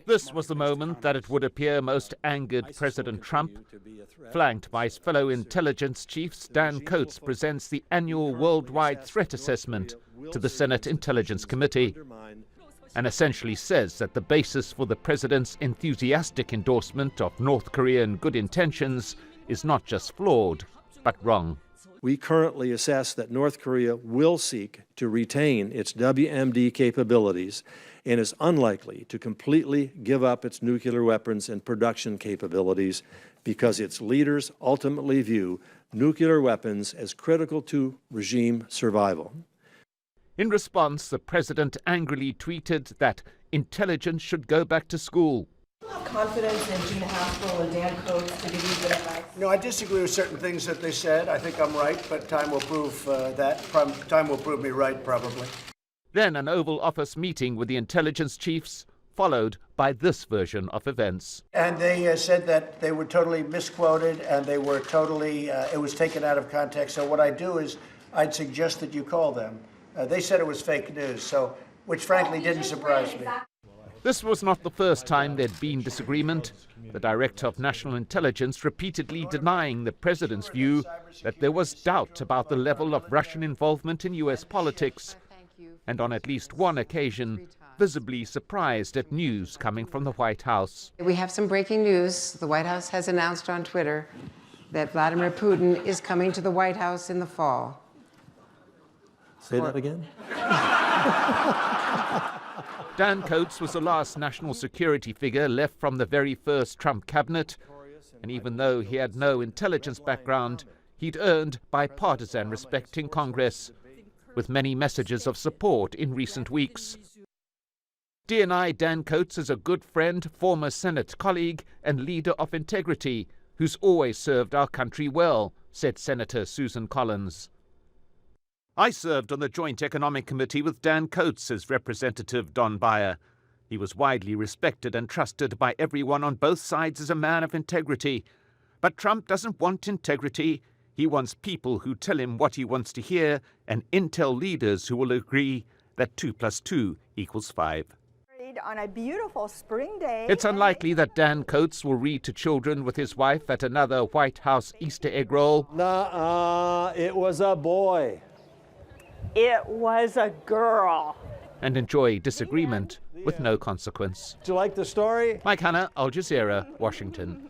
This was the moment that it would appear most angered President Trump. Flanked by his fellow intelligence chiefs, Dan Coats presents the annual worldwide threat assessment to the Senate Intelligence Committee and essentially says that the basis for the president's enthusiastic endorsement of North Korean good intentions is not just flawed, but wrong. We currently assess that North Korea will seek to retain its WMD capabilities and is unlikely to completely give up its nuclear weapons and production capabilities because its leaders ultimately view nuclear weapons as critical to regime survival. In response, the president angrily tweeted that intelligence should go back to school. Confidence in Gina Haspel and Dan Coats to give you good advice? No, I disagree with certain things that they said. I think I'm right, but time will prove that. Time will prove me right, probably. Then an Oval Office meeting with the intelligence chiefs, followed by this version of events. And they said that they were totally misquoted and they were totally, it was taken out of context. So what I do is I'd suggest that you call them. They said it was fake news, so which frankly didn't surprise me. This was not the first time there'd been disagreement. The Director of National Intelligence repeatedly denying the president's view that there was doubt about the level of Russian involvement in U.S. politics, and on at least one occasion, visibly surprised at news coming from the White House. We have some breaking news. The White House has announced on Twitter that Vladimir Putin is coming to the White House in the fall. Say that again? Dan Coats was the last national security figure left from the very first Trump cabinet, and even though he had no intelligence background, he'd earned bipartisan respect in Congress, with many messages of support in recent weeks. DNI Dan Coats is a good friend, former Senate colleague, and leader of integrity, who's always served our country well, said Senator Susan Collins. I served on the Joint Economic Committee with Dan Coats, says Representative Don Beyer. He was widely respected and trusted by everyone on both sides as a man of integrity. But Trump doesn't want integrity. He wants people who tell him what he wants to hear and intel leaders who will agree that 2 + 2 = 5. On a beautiful spring day. It's unlikely that Dan Coats will read to children with his wife at another White House Easter egg roll. Nuh-uh, it was a boy. It was a girl. And enjoy disagreement with no consequence. Do you like the story? Mike Hanna, Al Jazeera, Washington.